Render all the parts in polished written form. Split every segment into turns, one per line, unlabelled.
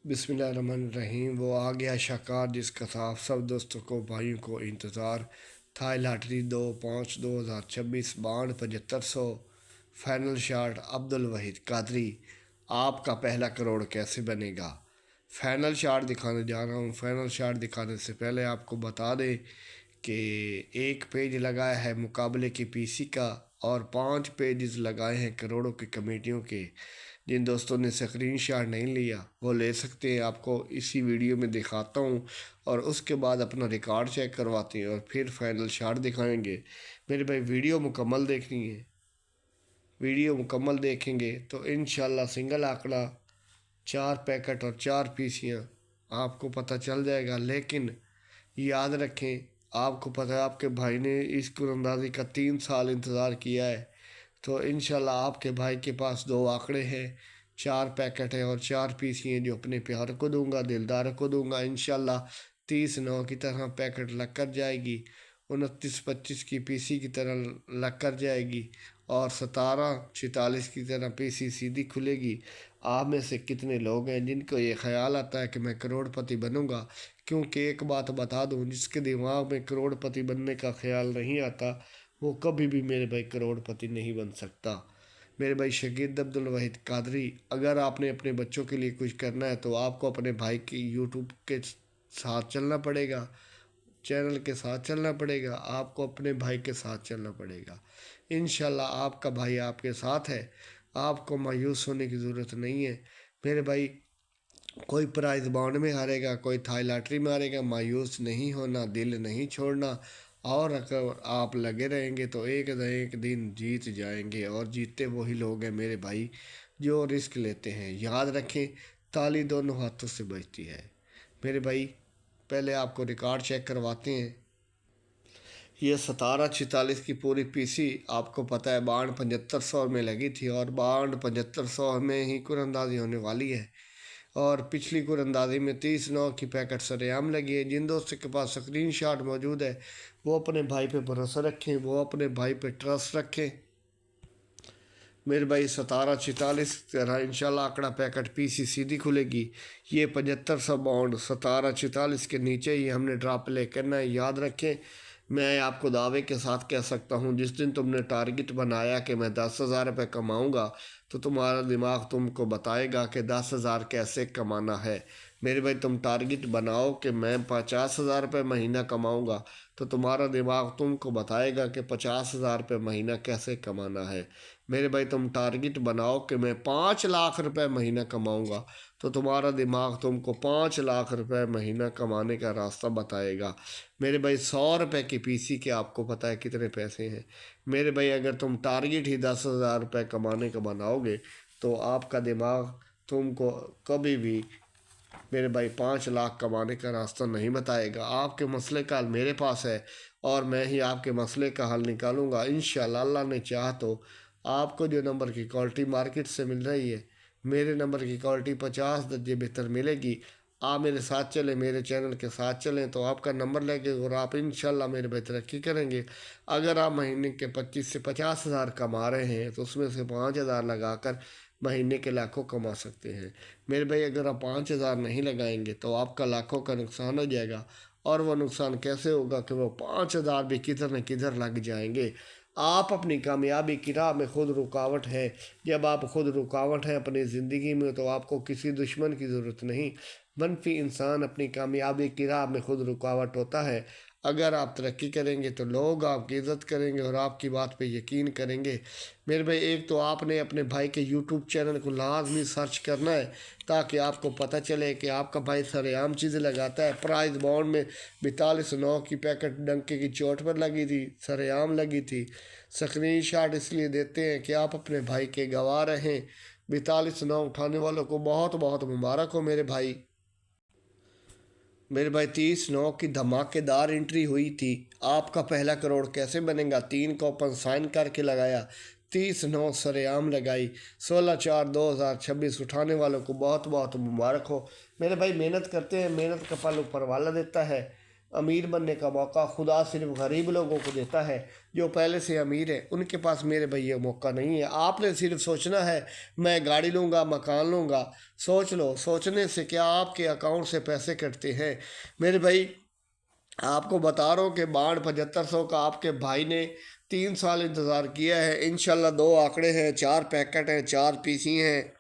बिस्मिल्लाहिर्रहमानिर्रहीम। वो आ गया शाकार जिसका था सब दोस्तों को भाइयों को इंतज़ार। Thai lottery 2/5/2026 62 7500। Final shot Abdul Wahid Qadri. आपका पहला करोड़ कैसे बनेगा? फाइनल शॉट दिखाने जा रहा हूँ। फाइनल शॉट दिखाने से पहले आपको बता दें कि एक पेज लगाया है मुकाबले की पीसी का और 5 पेजेस लगाए हैं करोड़ों की कमेटियों के। जिन दोस्तों ने स्क्रीन शॉट नहीं लिया वो ले सकते हैं, आपको इसी वीडियो में दिखाता हूँ और उसके बाद अपना रिकॉर्ड चेक करवाते हैं और फिर फाइनल शॉट दिखाएंगे। मेरे भाई वीडियो मुकम्मल देखनी है, वीडियो मुकम्मल देखेंगे तो इंशाल्लाह सिंगल आंकड़ा 4 पैकेट और 4 पीसियाँ आपको पता चल जाएगा। लेकिन याद रखें, आपको पता है आपके भाई ने इस कुरंदाजी का 3 साल इंतज़ार किया है, तो इंशाल्लाह आपके भाई के पास 2 आंकड़े हैं, 4 पैकेट हैं और 4 पीसी हैं जो अपने प्यार को दूंगा, दिलदार को दूंगा। इंशाल्लाह 30/9 की तरह पैकेट लग कर जाएगी, 29/25 की पीसी की तरह लग कर जाएगी और 17/46 की तरह पीसी सीधी खुलेगी। आप में से कितने लोग हैं जिनको ये ख्याल आता है कि मैं करोड़पति बनूंगा? क्योंकि एक बात बता दूं, जिसके दिमाग में करोड़पति बनने का ख्याल नहीं आता वो कभी भी मेरे भाई करोड़पति नहीं बन सकता। मेरे भाई शकील अब्दुल वहीद कादरी, अगर आपने अपने बच्चों के लिए कुछ करना है तो आपको अपने भाई के यूट्यूब के साथ चलना पड़ेगा, चैनल के साथ चलना पड़ेगा, आपको अपने भाई के साथ चलना पड़ेगा। इंशाल्लाह आपका भाई आपके साथ है, आपको मायूस होने की ज़रूरत नहीं है। मेरे भाई कोई प्राइज़ बॉन्ड में हारेगा, कोई थाई लॉटरी में हारेगा, मायूस नहीं होना, दिल नहीं छोड़ना। और अगर आप लगे रहेंगे तो एक न एक दिन जीत जाएंगे और जीतते वही लोग हैं मेरे भाई जो रिस्क लेते हैं। याद रखें, ताली दोनों हाथों से बजती है। मेरे भाई पहले आपको रिकॉर्ड चेक करवाते हैं। ये 17/46 की पूरी पीसी आपको पता है 62/7500 में लगी थी और 62/7500 में ही कुरंदाजी होने वाली है। और पिछली कुरंदाजी में 30/9 की पैकेट सरेआम लगी है। जिन दोस्तों के पास स्क्रीन शॉट मौजूद है वो अपने भाई पे भरोसा रखें, वो अपने भाई पे ट्रस्ट रखें। मेरे भाई 17/46 तरह इंशाल्लाह आंकड़ा पैकेट पीसी सीधी खुलेगी। ये 7500 बाउंड 17/46 के नीचे ही हमने ड्रॉप ले करना है। याद रखें, मैं आपको दावे के साथ कह सकता हूँ, जिस दिन तुमने टारगेट बनाया कि मैं 10,000 रुपये कमाऊँगा तो तुम्हारा दिमाग तुमको बताएगा कि 10,000 कैसे कमाना है। मेरे भाई तुम टारगेट बनाओ कि मैं 50,000 रुपये महीना कमाऊँगा तो तुम्हारा दिमाग तुमको बताएगा कि 50,000 रुपये महीना कैसे कमाना है। मेरे भाई तुम टारगेट बनाओ कि मैं 5 लाख रुपए महीना कमाऊंगा तो तुम्हारा दिमाग तुमको 5 लाख रुपए महीना कमाने का रास्ता बताएगा। मेरे भाई 100 रुपये की पीसी के आपको पता है कितने पैसे हैं। मेरे भाई अगर तुम टारगेट ही 10,000 रुपये कमाने का बनाओगे तो आपका दिमाग तुमको कभी भी मेरे भाई 5 लाख कमाने का रास्ता नहीं बताएगा। आपके मसले का हल मेरे पास है और मैं ही आपके मसले का हल निकालूंगा इंशाल्लाह। अल्लाह ने चाह तो आपको जो नंबर की क्वालिटी मार्केट से मिल रही है, मेरे नंबर की क्वालिटी 50 दर्जे बेहतर मिलेगी। आप मेरे साथ चलें, मेरे चैनल के साथ चलें तो आपका नंबर लेके और आप इंशाल्लाह मेरे भाई तरक्की करेंगे। अगर आप महीने के 25 से 50 हज़ार कमा रहे हैं तो उसमें से 5,000 लगाकर महीने के लाखों कमा सकते हैं। मेरे भाई अगर आप 5,000 नहीं लगाएंगे तो आपका लाखों का नुकसान हो जाएगा। और वो नुकसान कैसे होगा कि वो 5,000 भी किधर न किधर लग जाएंगे। आप अपनी कामयाबी की राह में खुद रुकावट है। जब आप खुद रुकावट हैं अपनी ज़िंदगी में तो आपको किसी दुश्मन की ज़रूरत नहीं। मनफी इंसान अपनी कामयाबी की राह में खुद रुकावट होता है। अगर आप तरक्की करेंगे तो लोग आपकी इज़्ज़त करेंगे और आपकी बात पे यकीन करेंगे। मेरे भाई एक तो आपने अपने भाई के यूट्यूब चैनल को लाजमी सर्च करना है ताकि आपको पता चले कि आपका भाई सरेआम चीज़ें लगाता है। प्राइस बॉन्ड में 42/9 की पैकेट डंके की चोट पर लगी थी, सरेआम लगी थी। स्क्रीन शॉट इसलिए देते हैं कि आप अपने भाई के गवाह रहें। 42/9 उठाने वालों को बहुत बहुत मुबारक हो मेरे भाई। मेरे भाई 30/9 की धमाकेदार एंट्री हुई थी। आपका पहला करोड़ कैसे बनेगा? 3 का ओपन साइन करके लगाया, 30/9 सरेआम लगाई, 16/4/2026 उठाने वालों को बहुत बहुत मुबारक हो। मेरे भाई मेहनत करते हैं, मेहनत का फल ऊपर वाला देता है। अमीर बनने का मौका खुदा सिर्फ गरीब लोगों को देता है। जो पहले से अमीर है उनके पास मेरे भाई ये मौका नहीं है। आपने सिर्फ सोचना है मैं गाड़ी लूँगा, मकान लूँगा। सोच लो, सोचने से क्या आपके अकाउंट से पैसे कटते हैं मेरे भाई। आपको बता रहा हूँ कि 62,7500 का आपके भाई ने 3 साल इंतज़ार किया है। इंशाल्लाह 2 आंकड़े हैं, 4 पैकेट हैं, 4 पीसी हैं।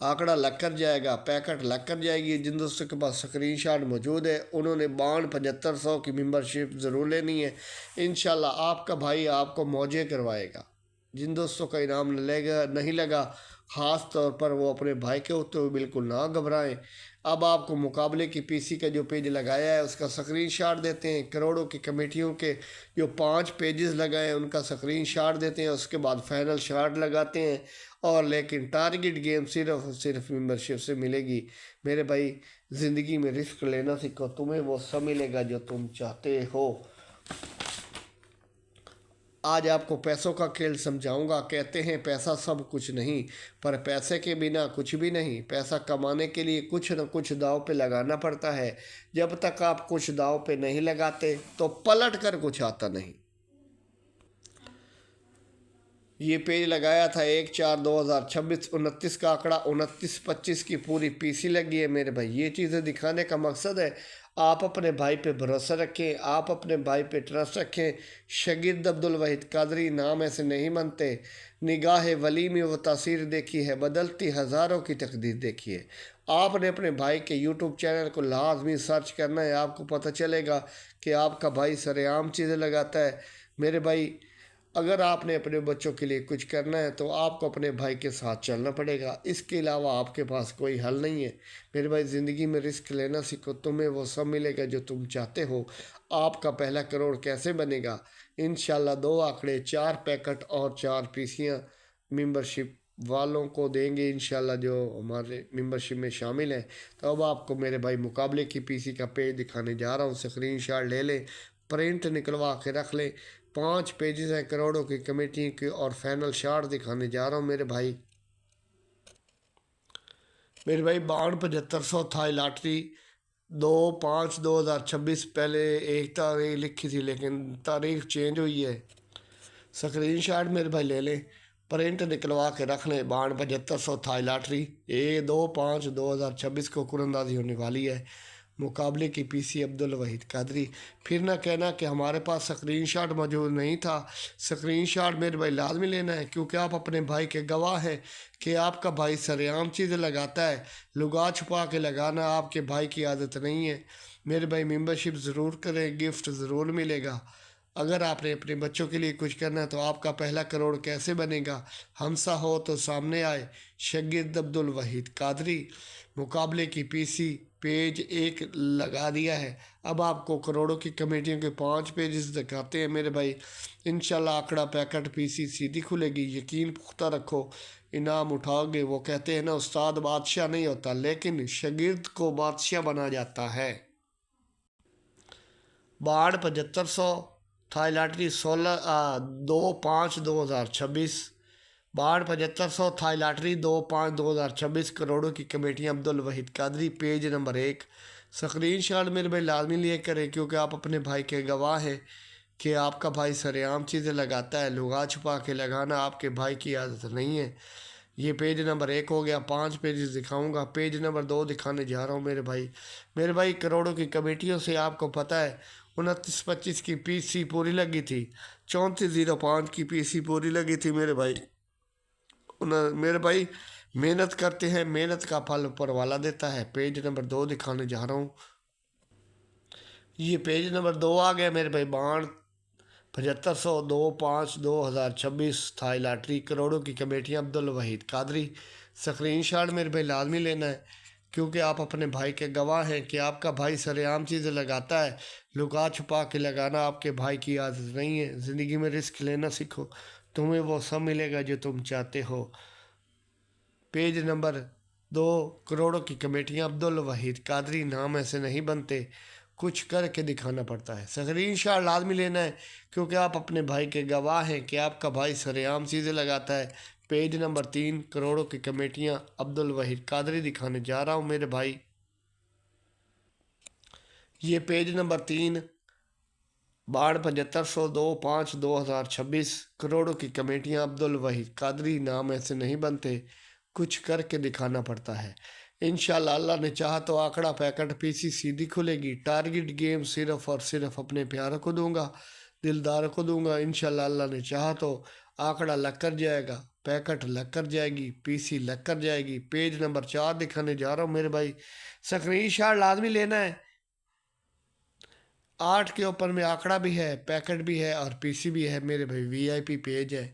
आंकड़ा लग कर जाएगा, पैकेट लग कर जाएगी। जिन दोस्तों के पास स्क्रीन शॉट मौजूद है उन्होंने 62,7500 की मेंबरशिप ज़रूर लेनी है। इंशाल्लाह आपका भाई आपको मौजे करवाएगा। जिन दोस्तों का इनाम नहीं लगा, ख़ास तौर पर वो अपने भाई के होते हुए बिल्कुल ना घबराएं। अब आपको मुकाबले की पीसी का जो पेज लगाया है उसका स्क्रीनशॉट देते हैं। करोड़ों की कमेटियों के जो 5 पेजेस लगाए हैं उनका स्क्रीनशॉट देते हैं। उसके बाद फाइनल शॉट लगाते हैं। और लेकिन टारगेट गेम सिर्फ और सिर्फ मेंबरशिप से मिलेगी मेरे भाई। ज़िंदगी में रिस्क लेना सीखो, तुम्हें वो सब मिलेगा जो तुम चाहते हो। आज आपको पैसों का खेल समझाऊंगा। कहते हैं पैसा सब कुछ नहीं, पर पैसे के बिना कुछ भी नहीं। पैसा कमाने के लिए कुछ न कुछ दांव पे लगाना पड़ता है। जब तक आप कुछ दांव पे नहीं लगाते तो पलट कर कुछ आता नहीं। ये पेज लगाया था 1/4/2026, 29 का आंकड़ा, 29-25 की पूरी पीसी लगी है मेरे भाई। ये चीज़ें दिखाने का मकसद है आप अपने भाई पे भरोसा रखें, आप अपने भाई पे ट्रस्ट रखें। शगीद अब्दुल वहीद कादरी नाम ऐसे नहीं बनते। निगाह वली में वो तासीर देखी है, बदलती हज़ारों की तकदीर देखी है। आपने अपने भाई के यूट्यूब चैनल को लाजमी सर्च करना है। आपको पता चलेगा कि आपका भाई सरेआम चीज़ें लगाता है मेरे भाई। अगर आपने अपने बच्चों के लिए कुछ करना है तो आपको अपने भाई के साथ चलना पड़ेगा। इसके अलावा आपके पास कोई हल नहीं है मेरे भाई। ज़िंदगी में रिस्क लेना सीखो, तुम्हें वो सब मिलेगा जो तुम चाहते हो। आपका पहला करोड़ कैसे बनेगा? इंशाल्लाह 2 आंकड़े, 4 पैकेट और 4 पीसियाँ मेंबरशिप वालों को देंगे इंशाल्लाह, जो हमारे मेंबरशिप में शामिल हैं। तो अब आपको मेरे भाई मुकाबले की पीसी का पेज दिखाने जा रहा हूँ। स्क्रीनशॉट ले लें, प्रिंट निकलवा के रख लें। 5 पेजेस हैं करोड़ों की कमेटी के और फाइनल शार्ट दिखाने जा रहा हूँ मेरे भाई। 52,7500 था लॉटरी। 2/5/2026 पहले एक तारीख लिखी थी लेकिन तारीख चेंज हुई है। स्क्रीन शॉट मेरे भाई ले लें, प्रिंट निकलवा के रख लें। 52,7500 था लॉटरी। ये 2/5/2026 को कुरंदाजी होने वाली है। मुकाबले की पीसी अब्दुल वहीद कादरी। फिर ना कहना कि हमारे पास स्क्रीनशॉट मौजूद नहीं था। स्क्रीनशॉट मेरे भाई लाजमी लेना है, क्योंकि आप अपने भाई के गवाह हैं कि आपका भाई सरेआम चीज़ें लगाता है। लुगा छुपा के लगाना आपके भाई की आदत नहीं है मेरे भाई। मेंबरशिप ज़रूर करें, गिफ्ट ज़रूर मिलेगा। अगर आपने अपने बच्चों के लिए कुछ करना है तो आपका पहला करोड़ कैसे बनेगा? हमसा हो तो सामने आए। शगीद अब्दुल वहीद कादरी। मुकाबले की पीसी पेज 1 लगा दिया है। अब आपको करोड़ों की कमेटियों के 5 पेजेस दिखाते हैं मेरे भाई। इंशाल्लाह आंकड़ा, पैकेट, पीसी सीधी खुलेगी। यकीन पुख्ता रखो, इनाम उठाओगे। वो कहते हैं ना, उस्ताद बादशाह नहीं होता लेकिन शागिर्द को बादशाह बना जाता है। 62,7500 था लॉटरी। 2/5/2026। 62,7500 था लॉटरी। 2/5/2026 करोड़ों की कमेटियाँ Abdul Wahid Qadri. Page number 1। Screenshot मेरे भाई लाजमी लिए करें, क्योंकि आप अपने भाई के गवाह हैं कि आपका भाई सरेआम चीज़ें लगाता है। लुगा छुपा के लगाना आपके भाई की आदत नहीं है। ये पेज नंबर 1 हो गया। 5 पेजेस दिखाऊंगा। पेज नंबर 2 दिखाने जा रहा हूँ मेरे भाई। मेरे भाई करोड़ों की कमेटियों से आपको पता है 29-25 की पीसी पूरी लगी थी। 3405 की पीसी पूरी लगी थी मेरे भाई। मेरे भाई मेहनत करते हैं, मेहनत का फल ऊपर वाला देता है। पेज नंबर 2 दिखाने जा रहा हूँ। ये पेज नंबर 2 आ गया मेरे भाई। 7500 2/5/2026 था लॉटरी। करोड़ों की कमेटियाँ अब्दुल वहीद कादरी। स्क्रीनशॉट मेरे भाई लाजमी लेना है, क्योंकि आप अपने भाई के गवाह हैं कि आपका भाई सरेआम चीज़ें लगाता है। लुका छुपा के लगाना आपके भाई की आदत नहीं है। ज़िंदगी में रिस्क लेना सीखो, तुम्हें वो सब मिलेगा जो तुम चाहते हो। Page number 2। करोड़ों की कमेटियाँ अब्दुल वहीद कादरी नाम ऐसे नहीं बनते, कुछ करके दिखाना पड़ता है। स्क्रीन शॉट लाजमी लेना है, क्योंकि आप अपने भाई के गवाह हैं कि आपका भाई सरेआम चीज़ें लगाता है। Page number 3। करोड़ों की कमेटियाँ अब्दुल वहीद कादरी दिखाने जा रहा हूँ मेरे भाई। ये पेज नंबर 3, 627502 5/2026। करोड़ों की कमेटियां, अब्दुल वहीद कादरी। नाम ऐसे नहीं बनते, कुछ करके दिखाना पड़ता है। इंशाल्लाह अल्लाह ने चाहा तो आंकड़ा पैकेट पीसी सीधी खुलेगी। टारगेट गेम सिर्फ और सिर्फ अपने प्यारों को दूंगा, दिलदार को दूंगा। इंशाल्लाह अल्लाह ने चाहा तो आंकड़ा लग कर जाएगा, पैकेट लग कर जाएगी, पीसी लग कर जाएगी। पेज नंबर 4 दिखाने जा रहा हूँ मेरे भाई, स्क्रीन शॉट लाजमी लेना है। 8 के ऊपर में आंकड़ा भी है, पैकेट भी है और पीसी भी है मेरे भाई। वीआईपी पेज है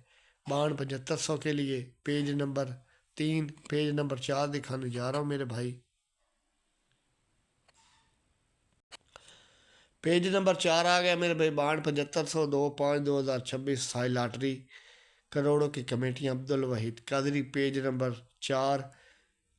62 7500 के लिए। पेज नंबर 3, पेज नंबर 4 दिखाने जा रहा हूँ मेरे भाई। पेज नंबर 4 आ गया मेरे भाई। 627502 5/2026 साई लॉटरी, करोड़ों की कमेटियां, अब्दुल वहीद कादरी। Page number 4।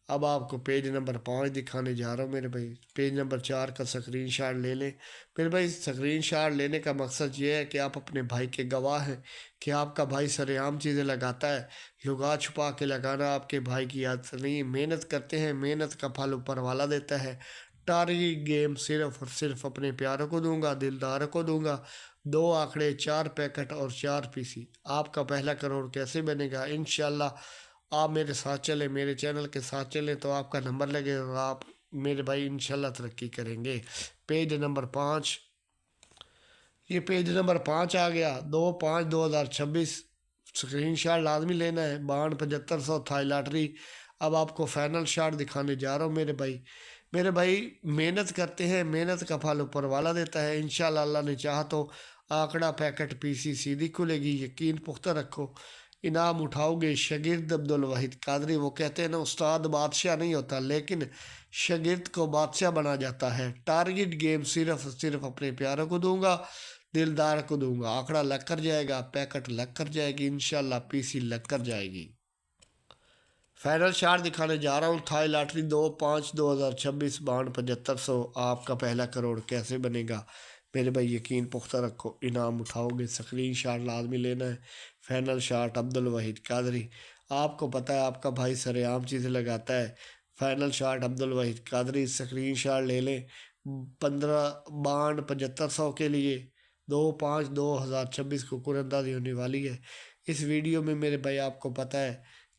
अब आपको पेज नंबर 5 दिखाने जा रहा हूँ मेरे भाई। पेज नंबर 4 का स्क्रीन शॉट ले लें मेरे भाई। स्क्रीन शॉट लेने का मकसद ये है कि आप अपने भाई के गवाह हैं कि आपका भाई सरेआम चीज़ें लगाता है। लुगा छुपा के लगाना आपके भाई की आदत नहीं है। मेहनत करते हैं, मेहनत का फल ऊपर वाला देता है। टारगेट गेम सिर्फ और सिर्फ अपने प्यारों को दूंगा, दिलदारों को दूंगा। 2 आंकड़े, 4 पैकेट और 4 पीसी। आपका पहला करोड़ कैसे बनेगा? इंशाल्लाह आप मेरे साथ चलें, मेरे चैनल के साथ चलें तो आपका नंबर लगेगा और आप मेरे भाई इंशाल्लाह तरक्की करेंगे। पेज नंबर 5, ये पेज नंबर 5 आ गया। 2/5/2026। स्क्रीन शॉट लाजमी लेना है। 62 7500 थाई लॉटरी। अब आपको फाइनल शॉट दिखाने जा रहा हूँ मेरे भाई। मेरे भाई मेहनत करते हैं, मेहनत का फल ऊपर वाला देता है। इंशाल्लाह अल्लाह ने चाहा तो आंकड़ा पैकेट पीसी सीधी खुलेगी, यकीन पुख्ता रखो। इनाम उठाओगे। शागिर्द अब्दुल वहीद कादरी। वो कहते हैं ना, उस्ताद बादशाह नहीं होता लेकिन शागिर्द को बादशाह बना जाता है। टारगेट गेम सिर्फ सिर्फ अपने प्यारों को दूंगा, दिलदार को दूंगा। आंकड़ा लग कर जाएगा, पैकेट लग कर जाएगी, इंशाल्लाह पीसी लग कर जाएगी। फाइनल शॉट दिखाने जा रहा हूँ। Thai lottery 2/5/2026 62 7500। आपका पहला करोड़ कैसे बनेगा? मेरे भाई यकीन पुख्ता रखो, इनाम उठाओगे। स्क्रीन शॉट लाजमी लेना है। Final shot Abdul Wahid Qadri. आपको पता है आपका भाई सरेआम चीज़ें लगाता है। Final shot Abdul Wahid Qadri. Screen shot ले लें। 15/72 7500 के लिए। 2/5/2026 को कुरंदाजी होने वाली है। इस वीडियो में मेरे भाई आपको पता है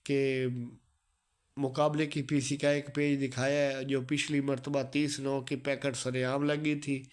कि मुकाबले की पीसी का एक पेज दिखाया है जो पिछली मरतबा 30/9 की पैकेट सरेआम लगी थी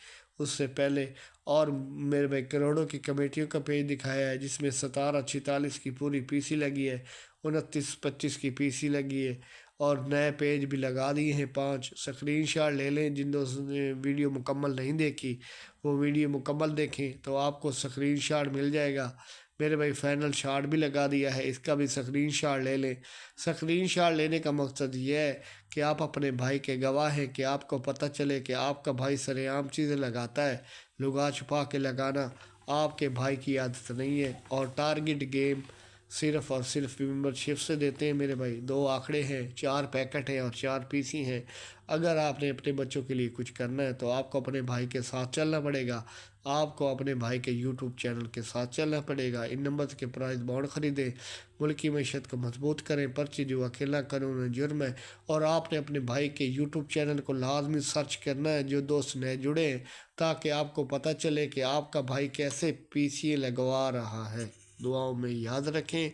उससे पहले। और मेरे भाई करोड़ों की कमेटियों का पेज दिखाया है जिसमें 17/46 की पूरी पीसी लगी है, 29/25 की पीसी लगी है और नए पेज भी लगा दिए हैं 5। स्क्रीन शॉट ले लें। जिन दोस्तों ने वीडियो मुकम्मल नहीं देखी वो वीडियो मुकम्मल देखें तो आपको स्क्रीन शॉट मिल जाएगा। मेरे भाई फाइनल शॉट भी लगा दिया है, इसका भी स्क्रीन शॉट ले लें। स्क्रीन शॉट लेने का मकसद ये है कि आप अपने भाई के गवाह हैं कि आपको पता चले कि आपका भाई सरेआम चीज़ें लगाता है। लुगा छुपा के लगाना आपके भाई की आदत नहीं है। और टारगेट गेम सिर्फ और सिर्फ मेंबरशिप से देते हैं मेरे भाई। 2 आंकड़े हैं, 4 पैकेट हैं और 4 पीसी हैं। अगर आपने अपने बच्चों के लिए कुछ करना है तो आपको अपने भाई के साथ चलना पड़ेगा। आपको अपने भाई के यूट्यूब चैनल के साथ चलना पड़ेगा। इन नंबर्स के प्राइस बॉन्ड खरीदें, मुल्क की मैशत को मजबूत करें। पर्ची जो अकेला कानून जुर्म है। और आपने अपने भाई के यूट्यूब चैनल को लाजमी सर्च करना है जो दोस्त नए जुड़े हैं, ताकि आपको पता चले कि आपका भाई कैसे पीसीए लगवा रहा है। दुआओं में याद रखें।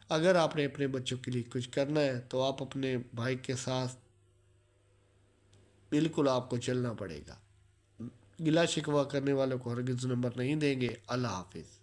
अगर आपने अपने बच्चों के लिए कुछ करना है तो आप अपने भाई के साथ बिल्कुल आपको चलना पड़ेगा। गिला शिकवा करने वालों को हरगिज़ नंबर नहीं देंगे। अल्लाह हाफिज़।